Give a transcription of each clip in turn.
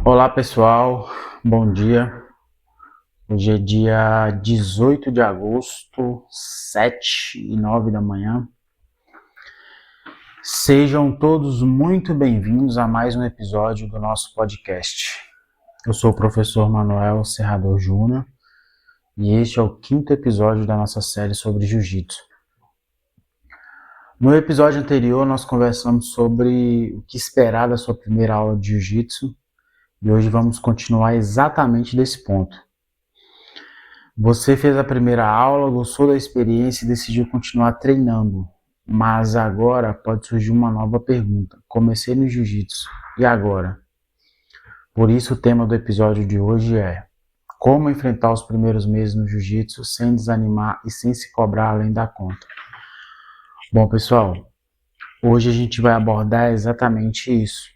Olá pessoal, bom dia. Hoje é dia 18 de agosto, 7h09 da manhã. Sejam todos muito bem-vindos a mais um episódio do nosso podcast. Eu sou o professor Manuel Serrador Júnior e este é o quinto episódio da nossa série sobre Jiu-Jitsu. No episódio anterior nós conversamos sobre o que esperar da sua primeira aula de Jiu-Jitsu e hoje vamos continuar exatamente desse ponto. Você fez a primeira aula, gostou da experiência e decidiu continuar treinando, mas agora pode surgir uma nova pergunta. Comecei no jiu-jitsu, e agora? Por isso o tema do episódio de hoje é como enfrentar os primeiros meses no jiu-jitsu sem desanimar e sem se cobrar além da conta. Bom pessoal, hoje a gente vai abordar exatamente isso.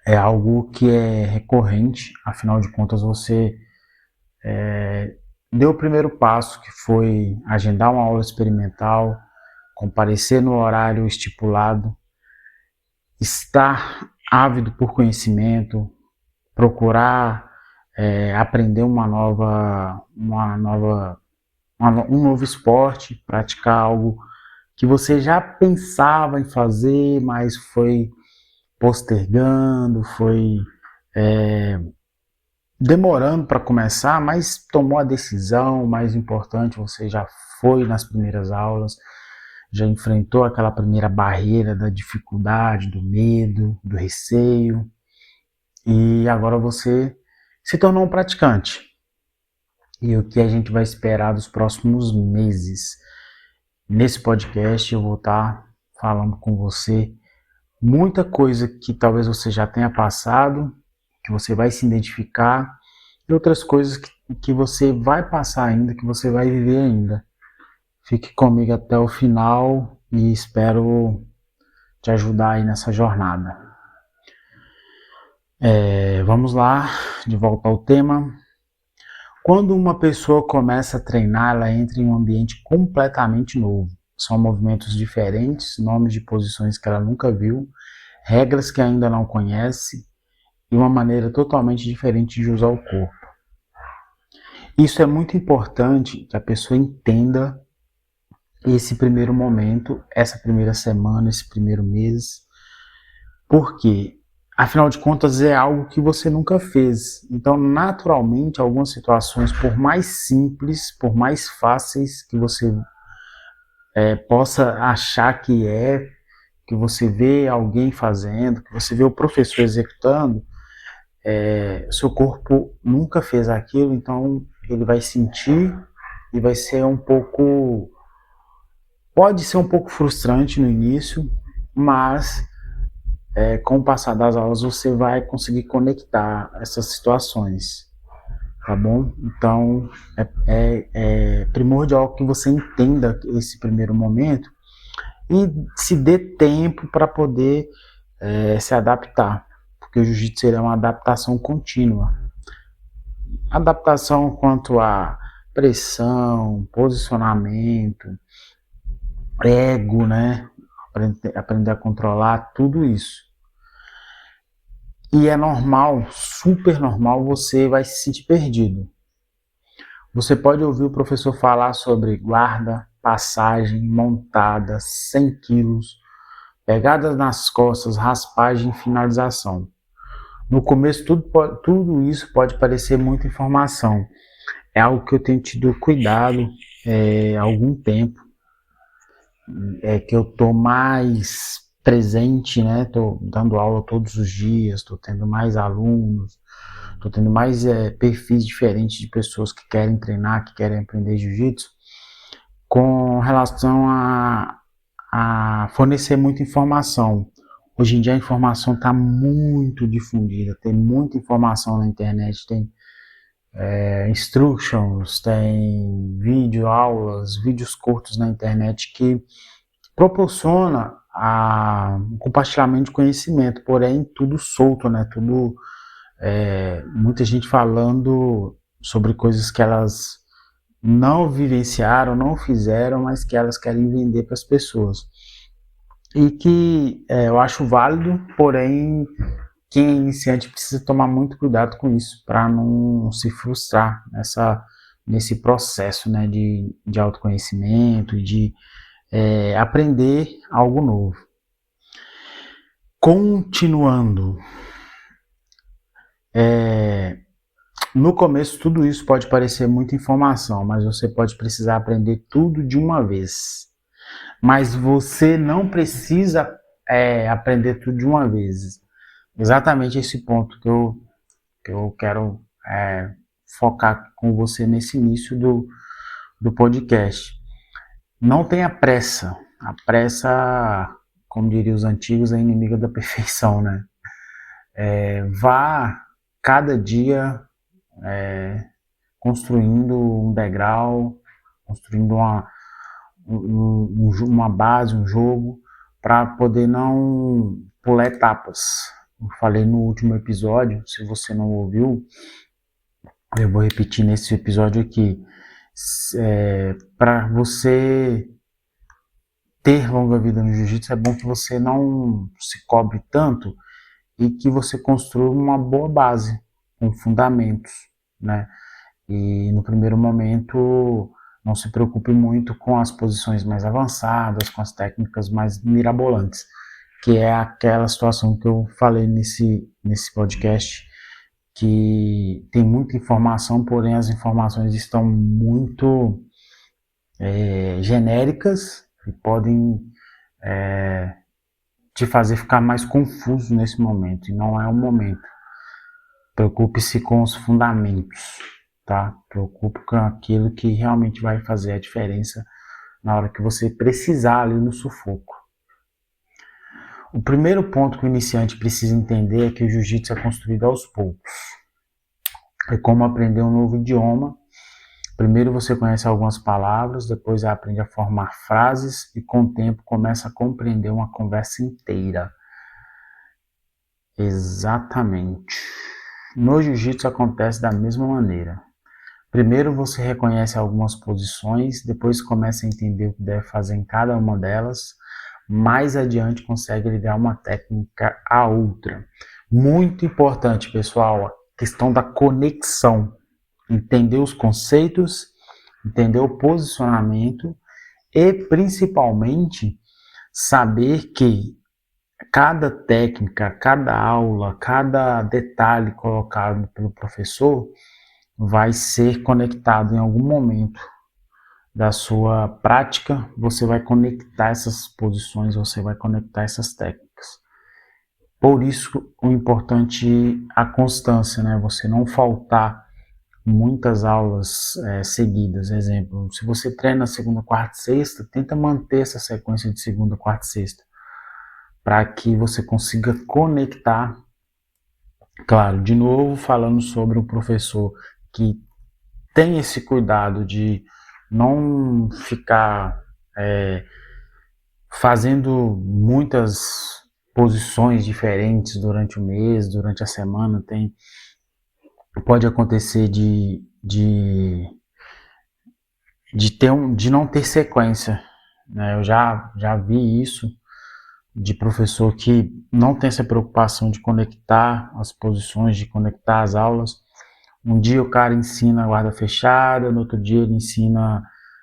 É algo que é recorrente, afinal de contas você deu o primeiro passo, que foi agendar uma aula experimental, comparecer no horário estipulado, estar ávido por conhecimento, procurar aprender um novo esporte, praticar algo que você já pensava em fazer, mas foi postergando, foi demorando para começar, mas tomou a decisão. O mais importante, você já foi nas primeiras aulas, já enfrentou aquela primeira barreira da dificuldade, do medo, do receio, e agora você se tornou um praticante. E o que a gente vai esperar dos próximos meses? Nesse podcast eu vou estar falando com você muita coisa que talvez você já tenha passado, que você vai se identificar, e outras coisas que você vai passar ainda, que você vai viver ainda. Fique comigo até o final e espero te ajudar aí nessa jornada. Vamos lá, de volta ao tema. Quando uma pessoa começa a treinar, ela entra em um ambiente completamente novo. São movimentos diferentes, nomes de posições que ela nunca viu, regras que ainda não conhece e uma maneira totalmente diferente de usar o corpo. Isso é muito importante que a pessoa entenda esse primeiro momento, essa primeira semana, esse primeiro mês, porque, afinal de contas, é algo que você nunca fez. Então, naturalmente, algumas situações, por mais simples, por mais fáceis que você possa achar que você vê alguém fazendo, que você vê o professor executando, seu corpo nunca fez aquilo, então ele vai sentir e vai ser pode ser um pouco frustrante no início, mas com o passar das aulas você vai conseguir conectar essas situações, tá bom? Então é primordial que você entenda esse primeiro momento e se dê tempo para poder se adaptar, porque o jiu-jitsu é uma adaptação contínua. Adaptação quanto a pressão, posicionamento, ego, né? Aprender a controlar tudo isso. E é normal, super normal, você vai se sentir perdido. Você pode ouvir o professor falar sobre guarda, passagem, montada, 100 quilos, pegadas nas costas, raspagem e finalização. No começo, tudo isso pode parecer muita informação. É algo que eu tenho tido cuidado há algum tempo. Que eu estou mais presente, né? Estou dando aula todos os dias, estou tendo mais alunos, estou tendo mais perfis diferentes de pessoas que querem treinar, que querem aprender jiu-jitsu, com relação a fornecer muita informação. Hoje em dia a informação está muito difundida, tem muita informação na internet, tem instructions, tem aulas, vídeos curtos na internet que proporciona um compartilhamento de conhecimento, porém tudo solto, né? Tudo, muita gente falando sobre coisas que elas não vivenciaram, não fizeram, mas que elas querem vender para as pessoas. E que eu acho válido, porém quem é iniciante precisa tomar muito cuidado com isso, para não se frustrar nesse processo, né, de autoconhecimento, de aprender algo novo. Continuando, no começo tudo isso pode parecer muita informação, mas você pode precisar aprender tudo de uma vez. Mas você não precisa aprender tudo de uma vez. Exatamente esse ponto que eu quero focar com você nesse início do podcast. Não tenha pressa. A pressa, como diriam os antigos, é inimiga da perfeição, né? Vá cada dia construindo um degrau, construindo uma base, um jogo, para poder não pular etapas. Eu falei no último episódio, se você não ouviu, eu vou repetir nesse episódio aqui. Para você ter longa vida no jiu-jitsu, é bom que você não se cobre tanto e que você construa uma boa base, com fundamentos, né? E no primeiro momento, não se preocupe muito com as posições mais avançadas, com as técnicas mais mirabolantes, que é aquela situação que eu falei nesse podcast, que tem muita informação, porém as informações estão muito genéricas e podem te fazer ficar mais confuso nesse momento, e não é o momento. Preocupe-se com os fundamentos, tá? Preocupe com aquilo que realmente vai fazer a diferença na hora que você precisar ali no sufoco. O primeiro ponto que o iniciante precisa entender é que o jiu-jitsu é construído aos poucos. É como aprender um novo idioma. Primeiro você conhece algumas palavras, depois aprende a formar frases e com o tempo começa a compreender uma conversa inteira. Exatamente. No jiu-jitsu acontece da mesma maneira. Primeiro você reconhece algumas posições, depois começa a entender o que deve fazer em cada uma delas. Mais adiante consegue ligar uma técnica à outra. Muito importante, pessoal, a questão da conexão. Entender os conceitos, entender o posicionamento e principalmente saber que cada técnica, cada aula, cada detalhe colocado pelo professor vai ser conectado em algum momento da sua prática. Você vai conectar essas posições, você vai conectar essas técnicas. Por isso o importante é a constância, né? Você não faltar muitas aulas seguidas. Exemplo, se você treina segunda, quarta e sexta, tenta manter essa sequência de segunda, quarta e sexta, para que você consiga conectar. Claro, de novo falando sobre o professor que tem esse cuidado de não ficar fazendo muitas posições diferentes durante o mês, durante a semana. Pode acontecer de não ter sequência, né? Eu já vi isso de professor que não tem essa preocupação de conectar as posições, de conectar as aulas. Um dia o cara ensina guarda fechada, no outro dia ele ensina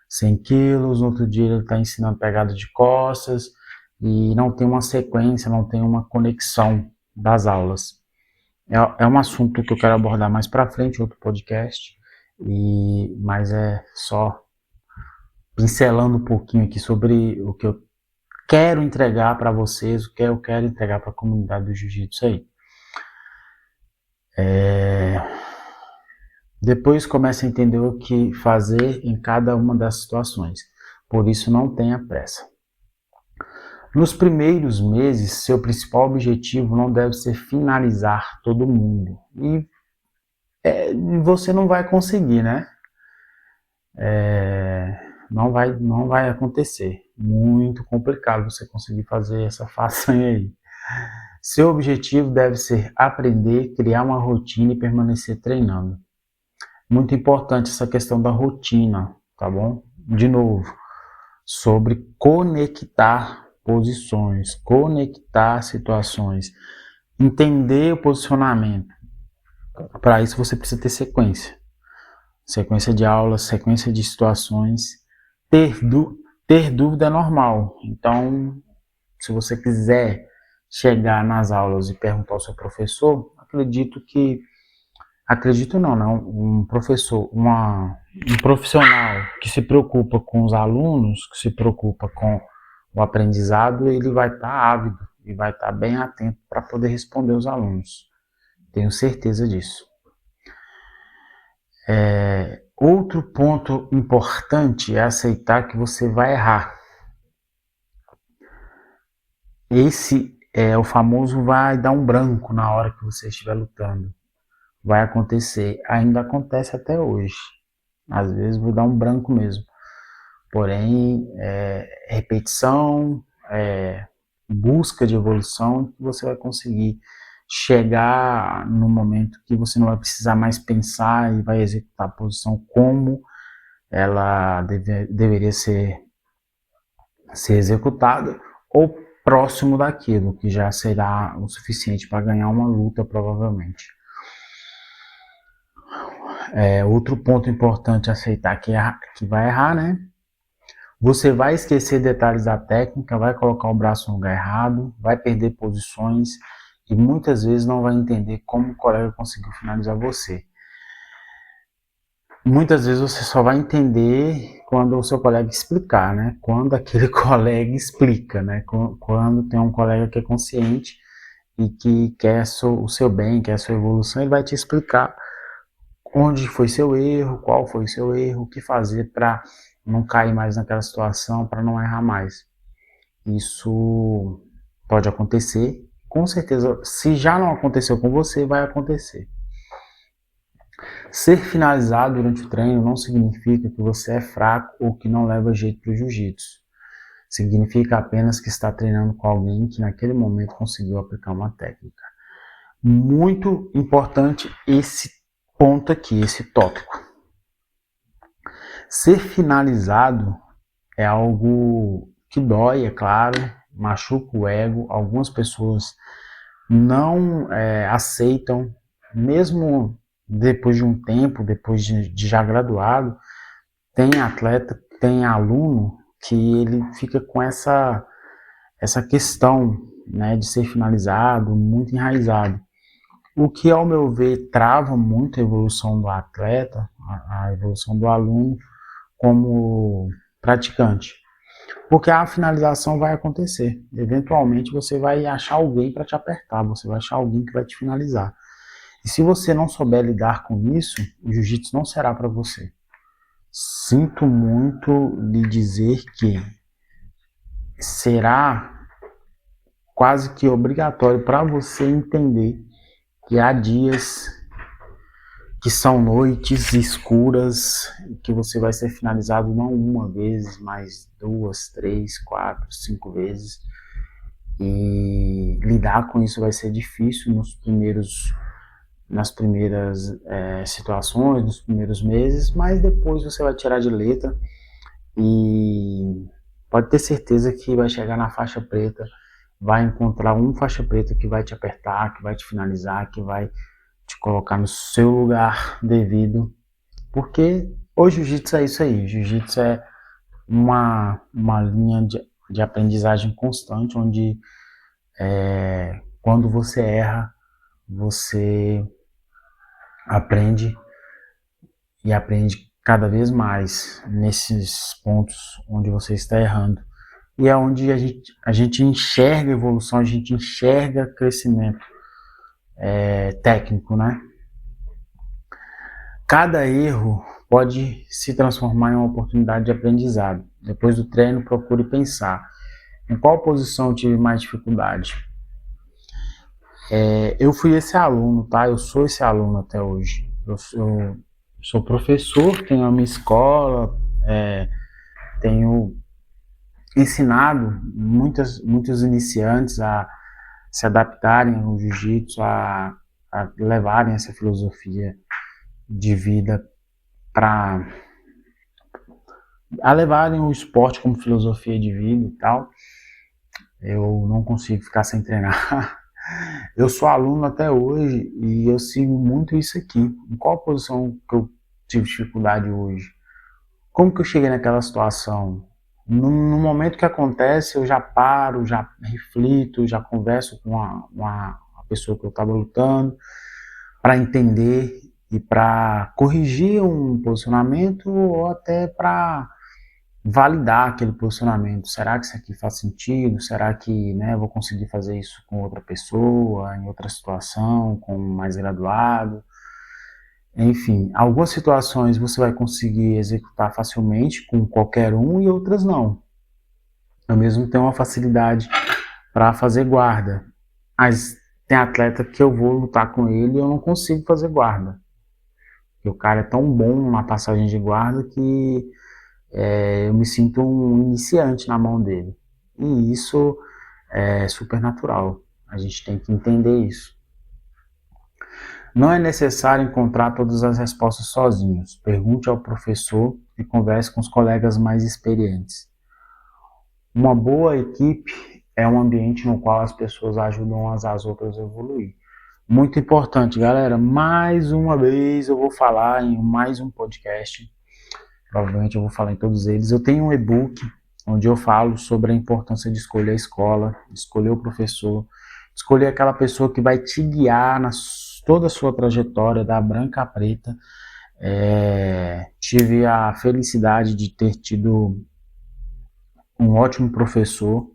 100 quilos, no outro dia ele está ensinando pegada de costas, e não tem uma sequência, não tem uma conexão das aulas. É um assunto que eu quero abordar mais para frente, outro podcast, mas é só pincelando um pouquinho aqui sobre o que eu quero entregar para vocês, o que eu quero entregar para a comunidade do jiu-jitsu aí. Depois comece a entender o que fazer em cada uma das situações. Por isso, não tenha pressa. Nos primeiros meses, seu principal objetivo não deve ser finalizar todo mundo. E você não vai conseguir, né? Não vai acontecer. Muito complicado você conseguir fazer essa façanha aí. Seu objetivo deve ser aprender, criar uma rotina e permanecer treinando. Muito importante essa questão da rotina, tá bom? De novo, sobre conectar posições, conectar situações. Entender o posicionamento. Para isso você precisa ter sequência. Sequência de aulas, sequência de situações. Ter dúvida é normal. Então, se você quiser chegar nas aulas e perguntar ao seu professor, acredito não, um professor, um profissional que se preocupa com os alunos, que se preocupa com o aprendizado, ele vai estar ávido e vai estar bem atento para poder responder os alunos. Tenho certeza disso. Outro ponto importante é aceitar que você vai errar. Esse é o famoso vai dar um branco na hora que você estiver lutando. Vai acontecer, ainda acontece até hoje. Às vezes vou dar um branco mesmo. Porém, repetição, busca de evolução, que você vai conseguir chegar no momento que você não vai precisar mais pensar e vai executar a posição como ela deveria ser executada, ou próximo daquilo, que já será o suficiente para ganhar uma luta, provavelmente. Outro ponto importante a aceitar que vai errar, né? Você vai esquecer detalhes da técnica, vai colocar o braço no lugar errado, vai perder posições e muitas vezes não vai entender como o colega conseguiu finalizar você. Muitas vezes você só vai entender quando o seu colega explicar, né? Quando aquele colega explica, né? Quando tem um colega que é consciente e que quer o seu bem, quer a sua evolução, ele vai te explicar onde foi seu erro, qual foi o seu erro, o que fazer para não cair mais naquela situação, para não errar mais. Isso pode acontecer, com certeza. Se já não aconteceu com você, vai acontecer. Ser finalizado durante o treino não significa que você é fraco ou que não leva jeito para o jiu-jitsu. Significa apenas que está treinando com alguém que naquele momento conseguiu aplicar uma técnica. Muito importante esse ponto aqui, esse tópico. Ser finalizado é algo que dói, é claro, machuca o ego. Algumas pessoas não aceitam, mesmo depois de um tempo, depois de já graduado. Tem atleta, tem aluno que ele fica com essa questão, né, de ser finalizado, muito enraizado. O que, ao meu ver, trava muito a evolução do atleta, a evolução do aluno como praticante. Porque a finalização vai acontecer. Eventualmente você vai achar alguém para te apertar, você vai achar alguém que vai te finalizar. E se você não souber lidar com isso, o jiu-jitsu não será para você. Sinto muito lhe dizer que será quase que obrigatório para você entender que há dias que são noites escuras, que você vai ser finalizado não uma vez, mas 2, 3, 4, 5 vezes. E lidar com isso vai ser difícil nas primeiras situações, nos primeiros meses, mas depois você vai tirar de letra e pode ter certeza que vai chegar na faixa preta, vai encontrar um faixa preta que vai te apertar, que vai te finalizar, que vai te colocar no seu lugar devido, porque o jiu-jitsu é isso aí. O jiu-jitsu é uma linha de aprendizagem constante, onde quando você erra, você aprende e aprende cada vez mais nesses pontos onde você está errando. E é onde a gente enxerga evolução, a gente enxerga crescimento técnico, né? Cada erro pode se transformar em uma oportunidade de aprendizado. Depois do treino, procure pensar em qual posição eu tive mais dificuldade. Eu fui esse aluno, tá? Eu sou esse aluno até hoje. Eu sou professor, tenho a minha escola, tenho ensinado muitos iniciantes a se adaptarem ao jiu-jitsu, a levarem essa filosofia de vida a levarem o esporte como filosofia de vida e tal. Eu não consigo ficar sem treinar. Eu sou aluno até hoje e eu sigo muito isso aqui. Em qual posição que eu tive dificuldade hoje? Como que eu cheguei naquela situação? No momento que acontece, eu já paro, já reflito, já converso com a pessoa que eu estava lutando para entender e para corrigir um posicionamento ou até para validar aquele posicionamento. Será que isso aqui faz sentido? Será que, né, eu vou conseguir fazer isso com outra pessoa, em outra situação, com mais graduado? Enfim, algumas situações você vai conseguir executar facilmente com qualquer um e outras não. Eu mesmo tenho uma facilidade para fazer guarda, mas tem atleta que eu vou lutar com ele e eu não consigo fazer guarda. Porque o cara é tão bom na passagem de guarda que eu me sinto um iniciante na mão dele. E isso é super natural. A gente tem que entender isso. Não é necessário encontrar todas as respostas sozinhos. Pergunte ao professor e converse com os colegas mais experientes. Uma boa equipe é um ambiente no qual as pessoas ajudam umas às outras a evoluir. Muito importante, galera. Mais uma vez eu vou falar em mais um podcast. Provavelmente eu vou falar em todos eles. Eu tenho um e-book onde eu falo sobre a importância de escolher a escola, escolher o professor, escolher aquela pessoa que vai te guiar na toda a sua trajetória, da branca à preta. Tive a felicidade de ter tido um ótimo professor,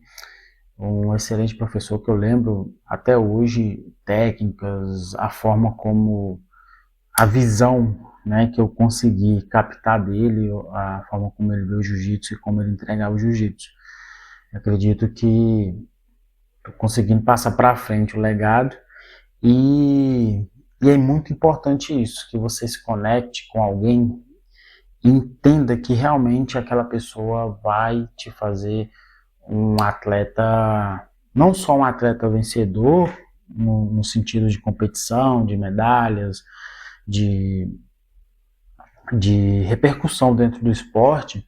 um excelente professor que eu lembro até hoje, técnicas, a forma como, a visão, né, que eu consegui captar dele, a forma como ele vê o jiu-jitsu e como ele entregava o jiu-jitsu. Acredito que estou conseguindo passar para frente o legado e, e é muito importante isso, que você se conecte com alguém e entenda que realmente aquela pessoa vai te fazer um atleta, não só um atleta vencedor, no sentido de competição, de medalhas, de, de repercussão dentro do esporte,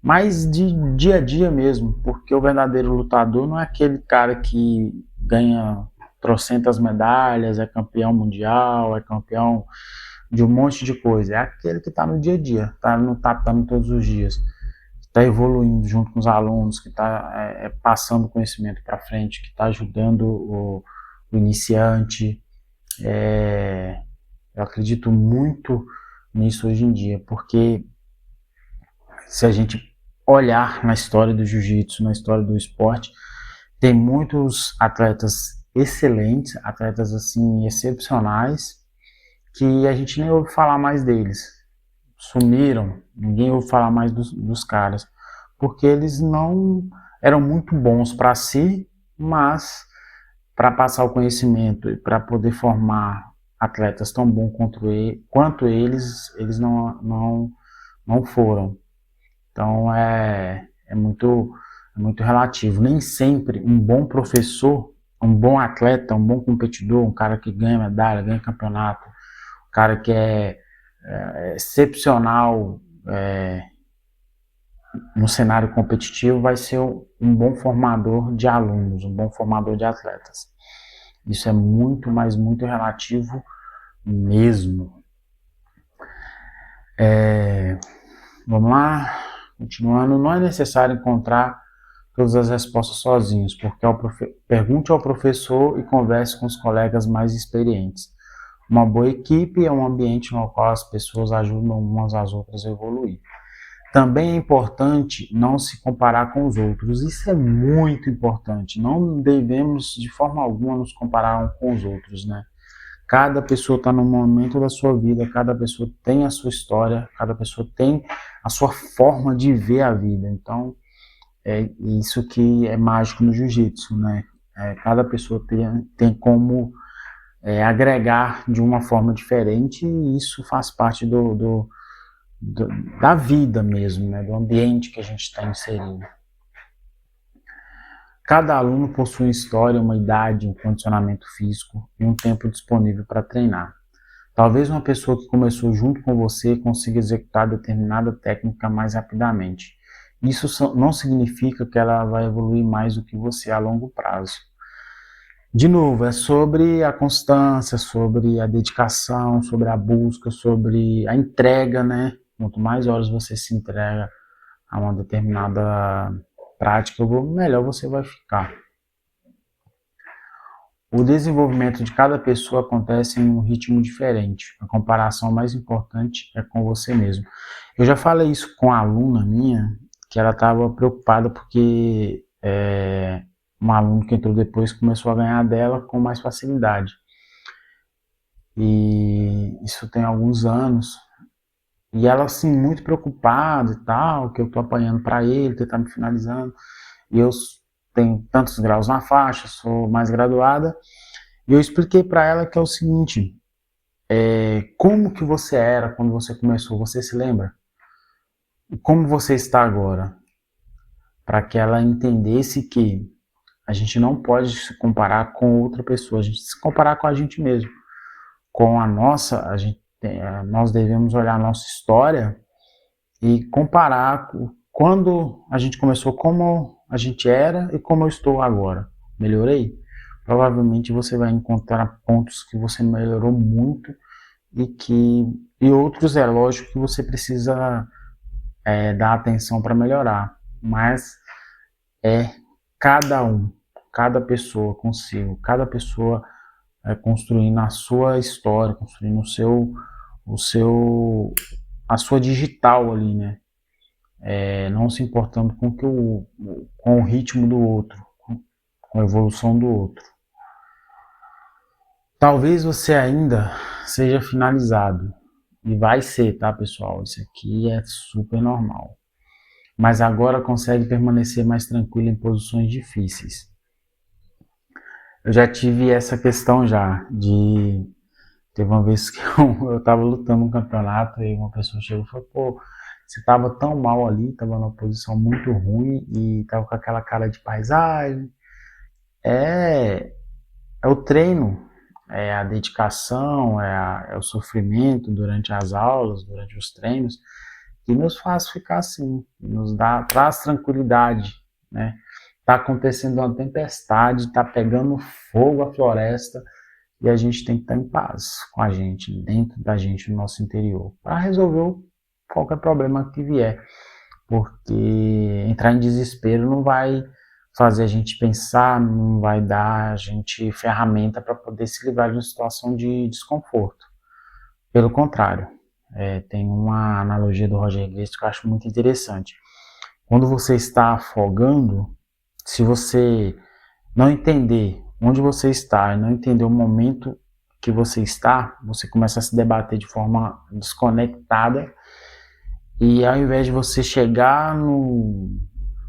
mas de dia a dia mesmo, porque o verdadeiro lutador não é aquele cara que ganha trocentas medalhas, é campeão mundial, é campeão de um monte de coisa, é aquele que está no dia a dia, está no tatame todos os dias, está evoluindo junto com os alunos, que está passando conhecimento para frente, que está ajudando o iniciante. Eu acredito muito nisso hoje em dia, porque se a gente olhar na história do jiu-jitsu, na história do esporte, tem muitos atletas excelentes, atletas assim excepcionais, que a gente nem ouve falar mais deles. Sumiram, ninguém ouve falar mais dos caras, porque eles não eram muito bons para si, mas para passar o conhecimento e para poder formar atletas tão bons quanto eles não foram. Então é muito relativo. Nem sempre um bom professor, um bom atleta, um bom competidor, um cara que ganha medalha, ganha campeonato, um cara que é excepcional no cenário competitivo, vai ser um bom formador de alunos, um bom formador de atletas. Isso é muito, mas muito relativo mesmo. Vamos lá, continuando. Não é necessário encontrar todas as respostas sozinhos, porque pergunte ao professor e converse com os colegas mais experientes. Uma boa equipe é um ambiente no qual as pessoas ajudam umas às outras a evoluir. Também é importante não se comparar com os outros. Isso é muito importante. Não devemos de forma alguma nos comparar com os outros, né? Cada pessoa está num momento da sua vida, cada pessoa tem a sua história, cada pessoa tem a sua forma de ver a vida. Então, é isso que é mágico no jiu-jitsu, né? Cada pessoa tem como agregar de uma forma diferente e isso faz parte da vida mesmo, né? Do ambiente que a gente está inserido. Cada aluno possui uma história, uma idade, um condicionamento físico e um tempo disponível para treinar. Talvez uma pessoa que começou junto com você consiga executar determinada técnica mais rapidamente. Isso não significa que ela vai evoluir mais do que você a longo prazo. De novo, é sobre a constância, sobre a dedicação, sobre a busca, sobre a entrega, né? Quanto mais horas você se entrega a uma determinada prática, melhor você vai ficar. O desenvolvimento de cada pessoa acontece em um ritmo diferente. A comparação mais importante é com você mesmo. Eu já falei isso com a aluna minha, que ela estava preocupada porque um aluno que entrou depois começou a ganhar dela com mais facilidade. E isso tem alguns anos. E ela, assim, muito preocupada e tal, que eu tô apanhando para ele, que ele tá me finalizando. E eu tenho tantos graus na faixa, sou mais graduada. E eu expliquei para ela que é o seguinte, como que você era quando você começou, você se lembra? E como você está agora? Para que ela entendesse que a gente não pode se comparar com outra pessoa, a gente se comparar com a gente mesmo. Com a nossa, nós devemos olhar a nossa história e comparar quando a gente começou, como a gente era e como eu estou agora. Melhorei? Provavelmente você vai encontrar pontos que você melhorou muito e outros é lógico que você precisa dar atenção para melhorar, mas é cada um, cada pessoa consigo, cada pessoa construindo a sua história, construindo a sua digital ali, né? Não se importando com o ritmo do outro, com a evolução do outro. Talvez você ainda seja finalizado, e vai ser, tá, pessoal? Isso aqui é super normal. Mas agora consegue permanecer mais tranquilo em posições difíceis. Eu já tive essa questão já, de... Teve uma vez que eu tava lutando um campeonato e uma pessoa chegou e falou, pô, você tava tão mal ali, tava numa posição muito ruim e tava com aquela cara de paisagem. É, é o treino, é a dedicação, é o sofrimento durante as aulas, durante os treinos, que nos faz ficar assim, traz tranquilidade, né? Tá acontecendo uma tempestade, tá pegando fogo a floresta e a gente tem que estar em paz com a gente, dentro da gente, no nosso interior, para resolver qualquer problema que vier, porque entrar em desespero não vai fazer a gente pensar, não vai dar a gente ferramenta para poder se livrar de uma situação de desconforto. Pelo contrário, tem uma analogia do Roger Guest que eu acho muito interessante. Quando você está afogando, se você não entender onde você está e não entender o momento que você está, você começa a se debater de forma desconectada e ao invés de você chegar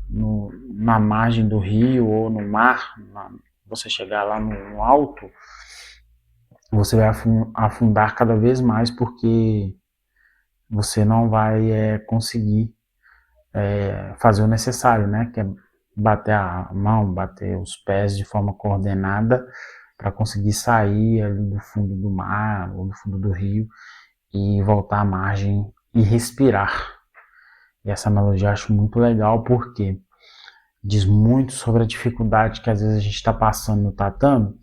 na margem do rio ou no mar, você chegar lá no alto, você vai afundar cada vez mais porque você não vai conseguir fazer o necessário, né? Que é bater a mão, bater os pés de forma coordenada para conseguir sair ali do fundo do mar ou do fundo do rio e voltar à margem e respirar. E essa analogia eu acho muito legal porque diz muito sobre a dificuldade que às vezes a gente está passando no tatame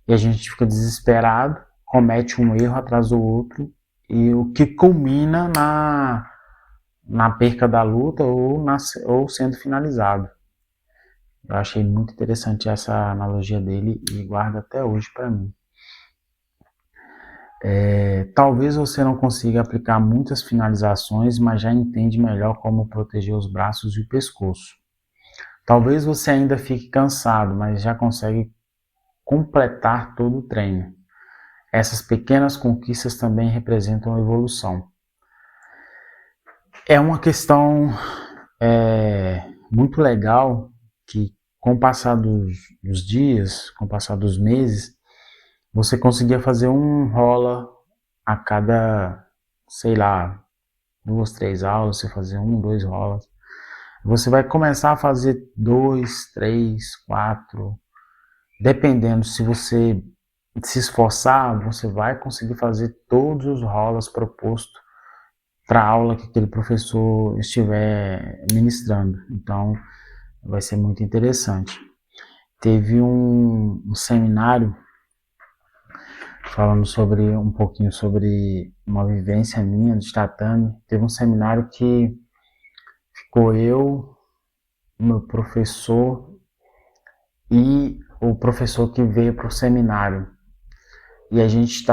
e a gente fica desesperado, comete um erro atrás do outro e o que culmina na perca da luta ou sendo finalizado. Eu achei muito interessante essa analogia dele e guardo até hoje para mim. Talvez você não consiga aplicar muitas finalizações, mas já entende melhor como proteger os braços e o pescoço. Talvez você ainda fique cansado, mas já consegue completar todo o treino. Essas pequenas conquistas também representam evolução. É uma questão muito legal que, com o passar dos dias, com o passar dos meses, você conseguia fazer um rola a cada, sei lá, 2, 3 aulas, você fazia 1, 2 rolas. Você vai começar a fazer 2, 3, 4, dependendo, se você se esforçar, você vai conseguir fazer todos os rolas propostos para a aula que aquele professor estiver ministrando. Então, vai ser muito interessante. teve um seminário falando um pouquinho sobre uma vivência minha de tatame. Teve um seminário que ficou eu, o meu professor e o professor que veio para o seminário. E a gente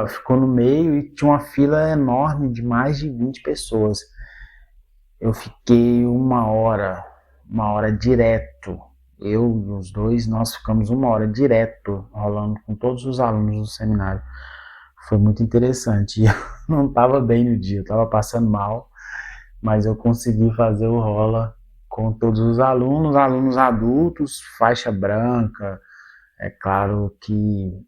ficou no meio e tinha uma fila enorme de mais de 20 pessoas. Eu fiquei uma hora direto. Eu e os dois, nós ficamos uma hora direto, rolando com todos os alunos do seminário. Foi muito interessante. E eu não estava bem no dia, eu estava passando mal, mas eu consegui fazer o rola com todos os alunos adultos, faixa branca. É claro que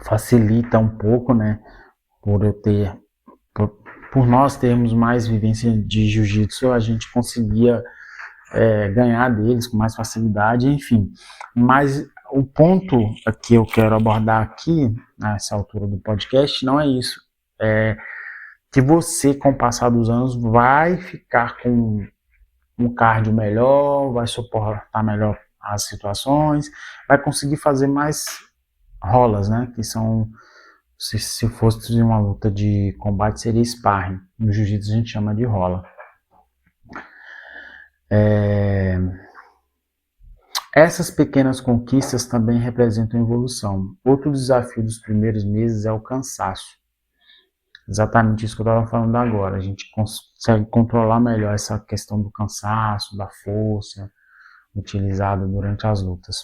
facilita um pouco, né? Por eu ter, por, por nós termos mais vivência de jiu-jitsu, a gente conseguia ganhar deles com mais facilidade, enfim. Mas o ponto que eu quero abordar aqui, nessa altura do podcast, não é isso. É que você, com o passar dos anos, vai ficar com um cardio melhor, vai suportar melhor as situações, vai conseguir fazer mais rolas, né? Que são, se fosse uma luta de combate, seria sparring. No jiu-jitsu a gente chama de rola. Essas pequenas conquistas também representam evolução. Outro desafio dos primeiros meses é o cansaço. Exatamente isso que eu estava falando agora. A gente consegue controlar melhor essa questão do cansaço, da força utilizada durante as lutas.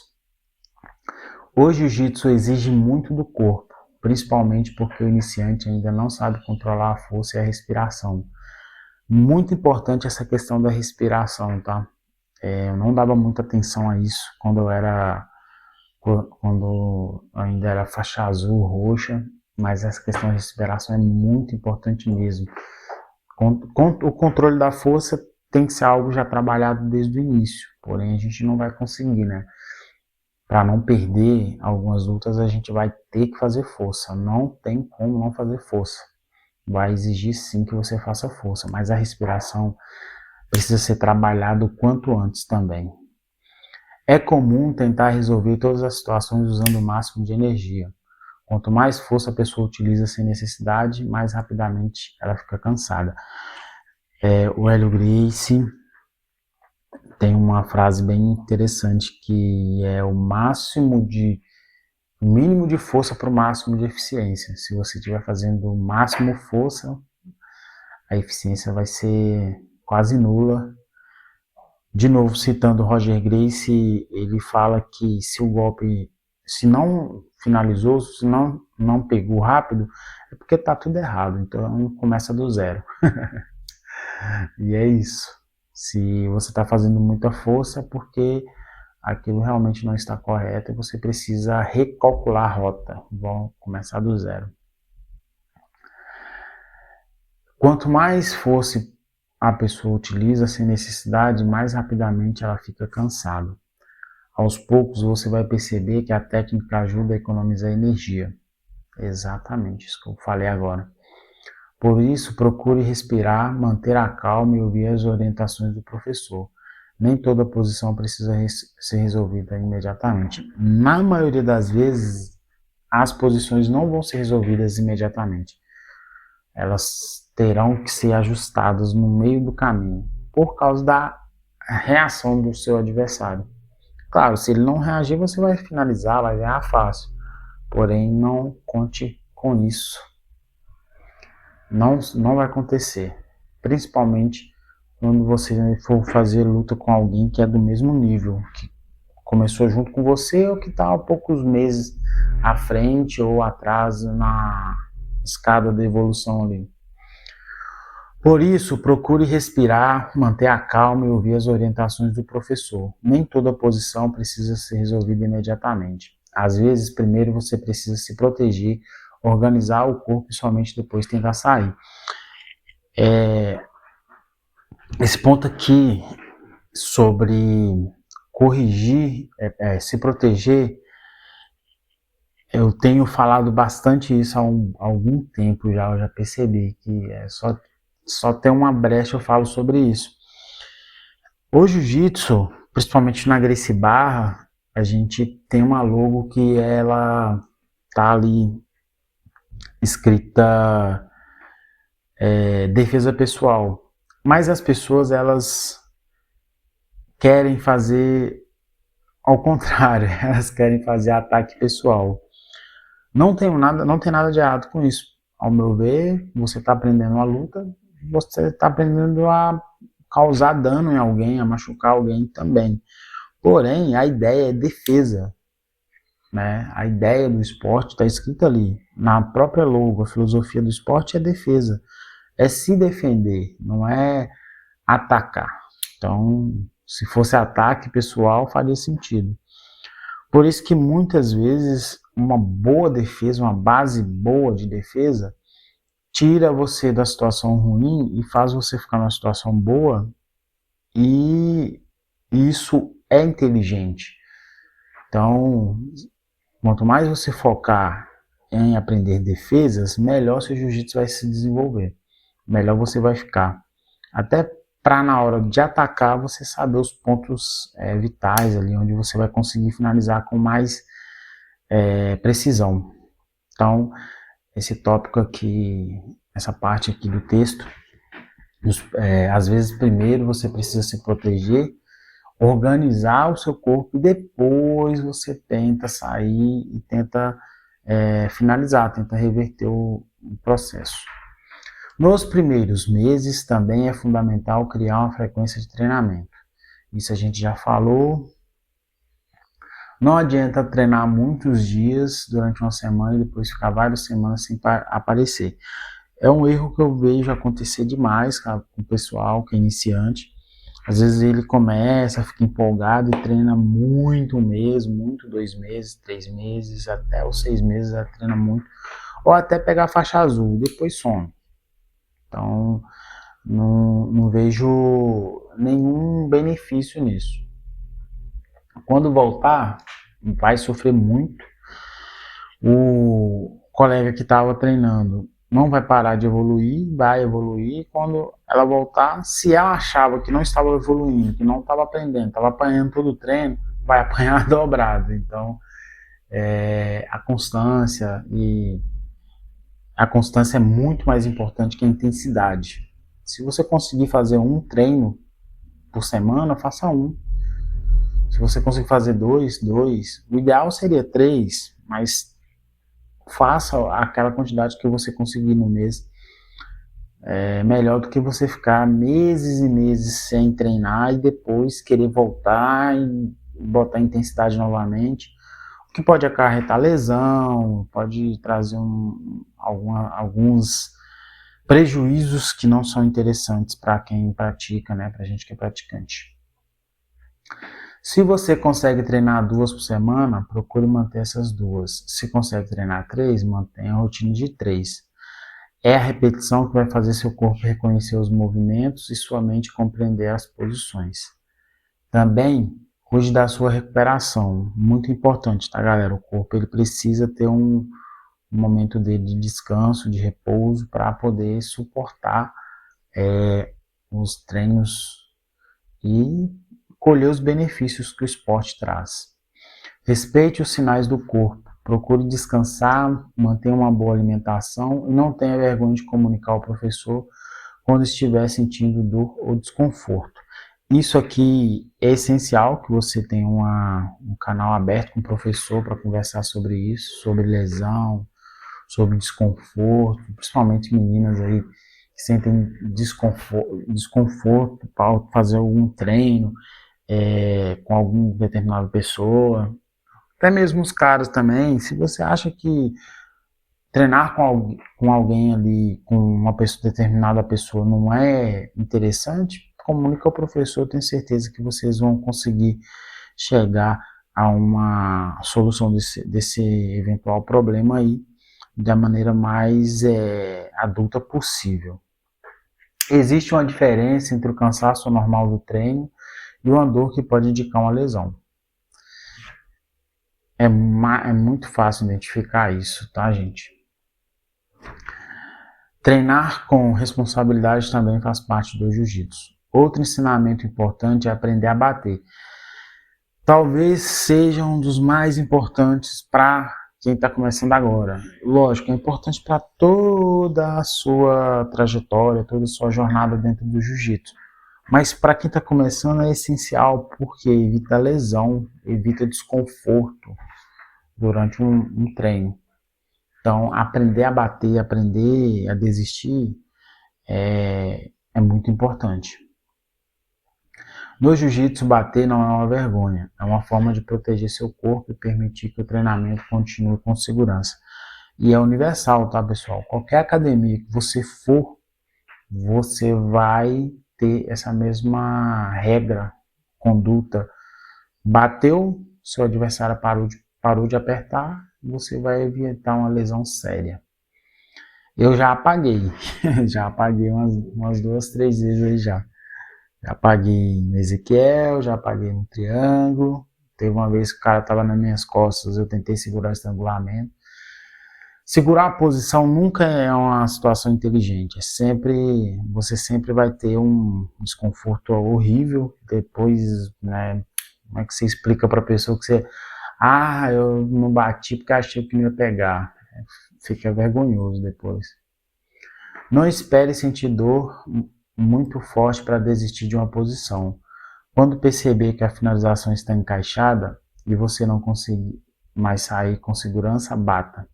O jiu-jitsu exige muito do corpo, principalmente porque o iniciante ainda não sabe controlar a força e a respiração. Muito importante essa questão da respiração, tá? Eu não dava muita atenção a isso quando eu ainda era faixa azul, roxa, mas essa questão da respiração é muito importante mesmo. O controle da força tem que ser algo já trabalhado desde o início, porém a gente não vai conseguir, né? Para não perder algumas lutas, a gente vai ter que fazer força. Não tem como não fazer força. Vai exigir sim que você faça força, mas a respiração precisa ser trabalhado o quanto antes também. É comum tentar resolver todas as situações usando o máximo de energia. Quanto mais força a pessoa utiliza sem necessidade, mais rapidamente ela fica cansada. O Hélio Gracie tem uma frase bem interessante que é o mínimo de força para o máximo de eficiência. Se você estiver fazendo o máximo força, a eficiência vai ser quase nula. De novo, citando Roger Gracie, ele fala que se o golpe, se não finalizou, se não pegou rápido, é porque tá tudo errado, então começa do zero. E é isso. Se você está fazendo muita força, é porque aquilo realmente não está correto e você precisa recalcular a rota. Vamos começar do zero. Quanto mais força a pessoa utiliza sem necessidade, mais rapidamente ela fica cansada. Aos poucos você vai perceber que a técnica ajuda a economizar energia. Exatamente isso que eu falei agora. Por isso, procure respirar, manter a calma e ouvir as orientações do professor. Nem toda posição precisa ser resolvida imediatamente. Na maioria das vezes, as posições não vão ser resolvidas imediatamente. Elas terão que ser ajustadas no meio do caminho, por causa da reação do seu adversário. Claro, se ele não reagir, você vai finalizar, vai ganhar fácil. Porém, não conte com isso. Não vai acontecer. Principalmente quando você for fazer luta com alguém que é do mesmo nível, que começou junto com você ou que está há poucos meses à frente ou atrás na escada da evolução ali. Por isso, procure respirar, manter a calma e ouvir as orientações do professor. Nem toda posição precisa ser resolvida imediatamente. Às vezes, primeiro você precisa se proteger, organizar o corpo e somente depois tentar sair. Esse ponto aqui sobre corrigir, se proteger, eu tenho falado bastante isso há algum tempo já, eu já percebi que é só ter uma brecha eu falo sobre isso. O jiu-jitsu, principalmente na Gracie Barra, a gente tem uma logo que ela tá ali escrita defesa pessoal, mas as pessoas elas querem fazer ao contrário, elas querem fazer ataque pessoal. Não tem nada de errado com isso. Ao meu ver, você está aprendendo a luta, você está aprendendo a causar dano em alguém, a machucar alguém também. Porém, a ideia é defesa, né? A ideia do esporte está escrita ali. Na própria logo, a filosofia do esporte é defesa. É se defender, não é atacar. Então, se fosse ataque pessoal, faria sentido. Por isso que muitas vezes uma boa defesa, uma base boa de defesa, tira você da situação ruim e faz você ficar numa situação boa, e isso é inteligente. Então, quanto mais você focar em aprender defesas, melhor seu jiu-jitsu vai se desenvolver, melhor você vai ficar. Até para na hora de atacar você saber os pontos vitais ali, onde você vai conseguir finalizar com mais precisão. Então, esse tópico aqui, essa parte aqui do texto, às vezes primeiro você precisa se proteger, organizar o seu corpo e depois você tenta sair e tenta finalizar, tenta reverter o processo. Nos primeiros meses também é fundamental criar uma frequência de treinamento. Isso a gente já falou. Não adianta treinar muitos dias durante uma semana e depois ficar várias semanas sem aparecer. É um erro que eu vejo acontecer demais, cara, com o pessoal que é iniciante. Às vezes ele começa, fica empolgado e treina muito mesmo, muito 2 meses, 3 meses, até os 6 meses treina muito. Ou até pegar a faixa azul, depois some. Então, não vejo nenhum benefício nisso. Quando voltar, vai sofrer muito. O colega que estava treinando não vai parar de evoluir, vai evoluir. Quando ela voltar, se ela achava que não estava evoluindo, que não estava aprendendo, estava apanhando todo o treino, vai apanhar dobrado. Então, a constância é muito mais importante que a intensidade. Se você conseguir fazer um treino por semana, faça um. Se você conseguir fazer dois. O ideal seria 3, mas faça aquela quantidade que você conseguir no mês. É melhor do que você ficar meses e meses sem treinar e depois querer voltar e botar intensidade novamente, o que pode acarretar lesão, pode trazer alguns prejuízos que não são interessantes para quem pratica, né? Para a gente que é praticante. Se você consegue treinar 2 por semana, procure manter essas 2. Se consegue treinar 3, mantenha a rotina de 3. É a repetição que vai fazer seu corpo reconhecer os movimentos e sua mente compreender as posições. Também cuide da sua recuperação, muito importante, tá, galera? O corpo ele precisa ter um momento dele de descanso, de repouso, para poder suportar os treinos e colher os benefícios que o esporte traz. Respeite os sinais do corpo, procure descansar, mantenha uma boa alimentação e não tenha vergonha de comunicar ao professor quando estiver sentindo dor ou desconforto. Isso aqui é essencial, que você tenha um canal aberto com o professor para conversar sobre isso, sobre lesão, sobre desconforto, principalmente meninas aí que sentem desconforto para fazer algum treino com alguma determinada pessoa. Até mesmo os caras também, se você acha que treinar com alguém ali, com uma pessoa, determinada pessoa, não é interessante, comunica ao professor, eu tenho certeza que vocês vão conseguir chegar a uma solução desse eventual problema aí da maneira mais adulta possível. Existe uma diferença entre o cansaço normal do treino e uma dor que pode indicar uma lesão. É muito fácil identificar isso, tá, gente? Treinar com responsabilidade também faz parte do jiu-jitsu. Outro ensinamento importante é aprender a bater. talvez seja um dos mais importantes para quem está começando agora. Lógico, é importante para toda a sua trajetória, toda a sua jornada dentro do jiu-jitsu. Mas para quem está começando é essencial porque evita lesão, evita desconforto durante um treino. Então, aprender a bater, aprender a desistir é muito importante. No jiu-jitsu, bater não é uma vergonha, é uma forma de proteger seu corpo e permitir que o treinamento continue com segurança. E é universal, tá, pessoal? Qualquer academia que você for, você vai ter essa mesma regra, conduta. Bateu, seu adversário parou de apertar, você vai evitar uma lesão séria. Eu já apaguei, já apaguei umas 2, 3 vezes aí já. Já paguei no Ezequiel, já paguei no triângulo. Teve uma vez que o cara estava nas minhas costas, eu tentei segurar o estrangulamento. Segurar a posição nunca é uma situação inteligente. Você sempre vai ter um desconforto horrível. Depois, né, como é que você explica para a pessoa que eu não bati porque achei que não ia pegar. Fica vergonhoso depois. Não espere sentir dor muito forte para desistir de uma posição. Quando perceber que a finalização está encaixada e você não conseguir mais sair com segurança, bata.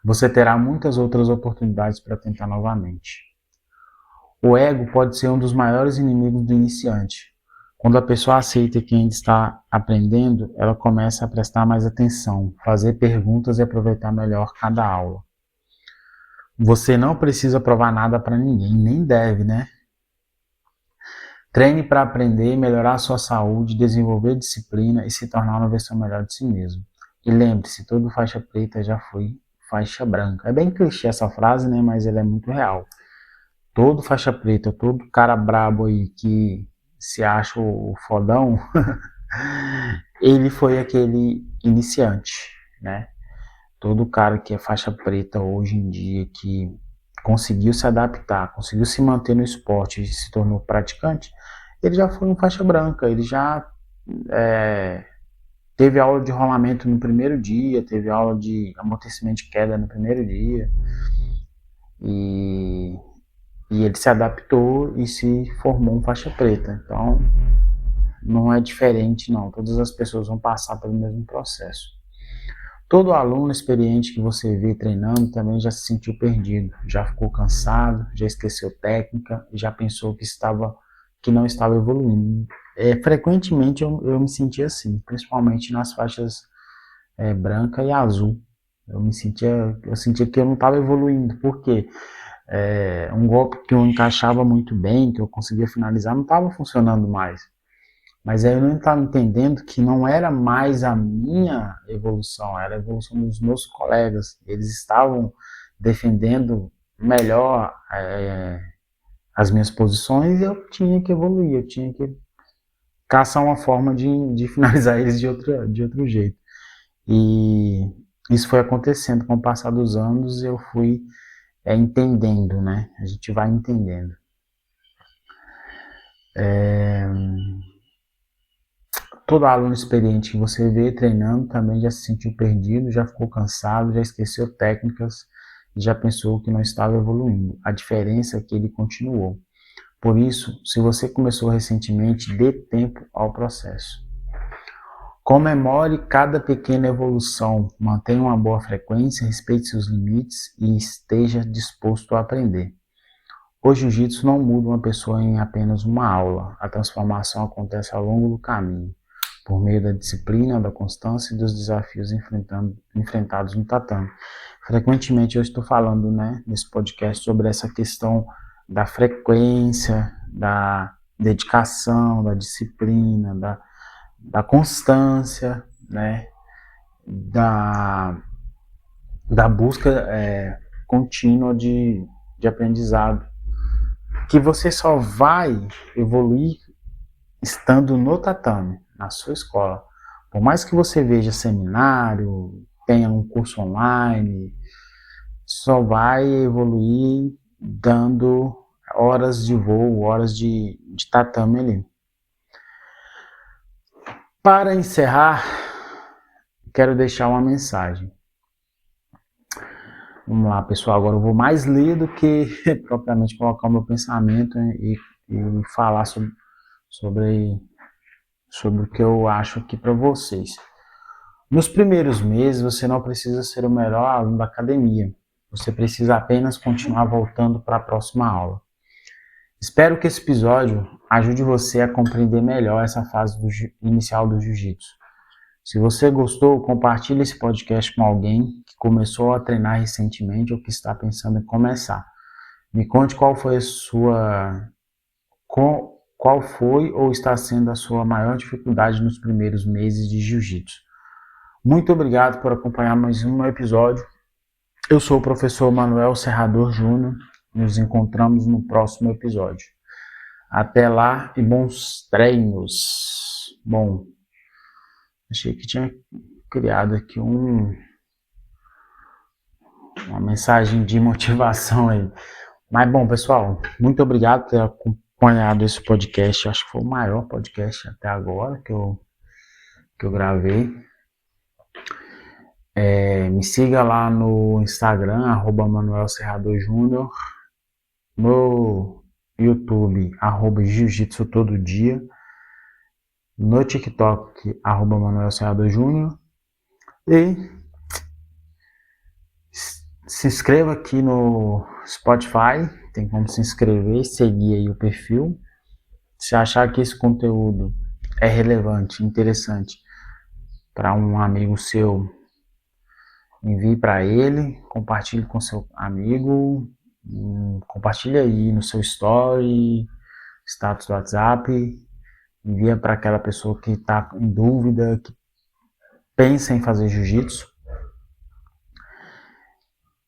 Você terá muitas outras oportunidades para tentar novamente. O ego pode ser um dos maiores inimigos do iniciante. Quando a pessoa aceita que ainda está aprendendo, ela começa a prestar mais atenção, fazer perguntas e aproveitar melhor cada aula. Você não precisa provar nada para ninguém, nem deve, né? Treine para aprender, melhorar a sua saúde, desenvolver disciplina e se tornar uma versão melhor de si mesmo. E lembre-se, todo faixa preta já foi faixa branca. É bem clichê essa frase, né? Mas ela é muito real. Todo faixa preta, todo cara brabo aí que se acha o fodão, ele foi aquele iniciante, né? Todo cara que é faixa preta hoje em dia, que conseguiu se adaptar, conseguiu se manter no esporte e se tornou praticante, ele já foi um faixa branca, ele já teve aula de rolamento no primeiro dia, teve aula de amortecimento de queda no primeiro dia, e, e ele se adaptou e se formou um faixa preta. Então, não é diferente não, todas as pessoas vão passar pelo mesmo processo. Todo aluno experiente que você vê treinando também já se sentiu perdido, já ficou cansado, já esqueceu técnica, já pensou que não estava evoluindo. Frequentemente eu me sentia assim, principalmente nas faixas branca e azul. Eu sentia que eu não estava evoluindo, porque um golpe que eu encaixava muito bem, que eu conseguia finalizar, não estava funcionando mais. Mas aí eu não estava entendendo que não era mais a minha evolução, era a evolução dos meus colegas. Eles estavam defendendo melhor as minhas posições e eu tinha que evoluir, eu tinha que caçar uma forma de finalizar eles de outro jeito. E isso foi acontecendo com o passar dos anos e eu fui entendendo, né? A gente vai entendendo. Todo aluno experiente que você vê treinando também já se sentiu perdido, já ficou cansado, já esqueceu técnicas, já pensou que não estava evoluindo. A diferença é que ele continuou. Por isso, se você começou recentemente, dê tempo ao processo. Comemore cada pequena evolução, mantenha uma boa frequência, respeite seus limites e esteja disposto a aprender. O jiu-jitsu não muda uma pessoa em apenas uma aula, a transformação acontece ao longo do caminho, por meio da disciplina, da constância e dos desafios enfrentados no tatame. Frequentemente eu estou falando, né, nesse podcast sobre essa questão da frequência, da dedicação, da disciplina, da constância, né, da busca contínua de aprendizado, que você só vai evoluir estando no tatame, na sua escola. Por mais que você veja seminário, tenha um curso online, só vai evoluir dando horas de voo, horas de tatame ali. Para encerrar, quero deixar uma mensagem. Vamos lá, pessoal. Agora eu vou mais ler do que propriamente colocar o meu pensamento e falar sobre o que eu acho aqui para vocês. Nos primeiros meses, você não precisa ser o melhor aluno da academia. Você precisa apenas continuar voltando para a próxima aula. Espero que esse episódio ajude você a compreender melhor essa fase inicial do jiu-jitsu. Se você gostou, compartilhe esse podcast com alguém que começou a treinar recentemente ou que está pensando em começar. Me conte qual foi ou está sendo a sua maior dificuldade nos primeiros meses de jiu-jitsu. Muito obrigado por acompanhar mais um episódio. Eu sou o professor Manuel Serrador Júnior. Nos encontramos no próximo episódio. Até lá e bons treinos. Bom, achei que tinha criado aqui uma mensagem de motivação aí. Mas bom, pessoal, muito obrigado por ter acompanhado esse podcast. Acho que foi o maior podcast até agora que eu gravei. Me siga lá no Instagram, @Manuel Serrador Júnior, no YouTube, @Jiu-Jitsu Todo Dia, no TikTok, @Manuel Serrador Júnior, e se inscreva aqui no Spotify, tem como se inscrever, seguir aí o perfil. Se achar que esse conteúdo é relevante, interessante para um amigo seu, envie para ele, compartilhe com seu amigo, compartilhe aí no seu story, status do WhatsApp, envia para aquela pessoa que está em dúvida, que pensa em fazer jiu-jitsu.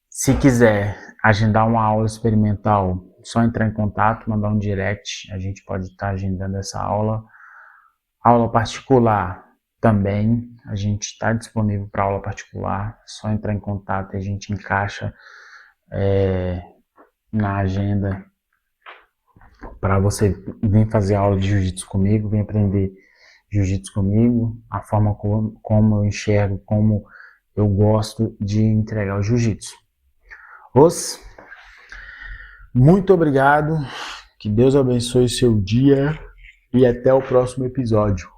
Se quiser agendar uma aula experimental, só entrar em contato, mandar um direct, a gente pode estar agendando essa aula. Aula particular também, a gente está disponível para aula particular, só entrar em contato e a gente encaixa na agenda para você vir fazer aula de jiu-jitsu comigo, vir aprender jiu-jitsu comigo, a forma como eu enxergo, como eu gosto de entregar o jiu-jitsu. Muito obrigado, que Deus abençoe seu dia e até o próximo episódio.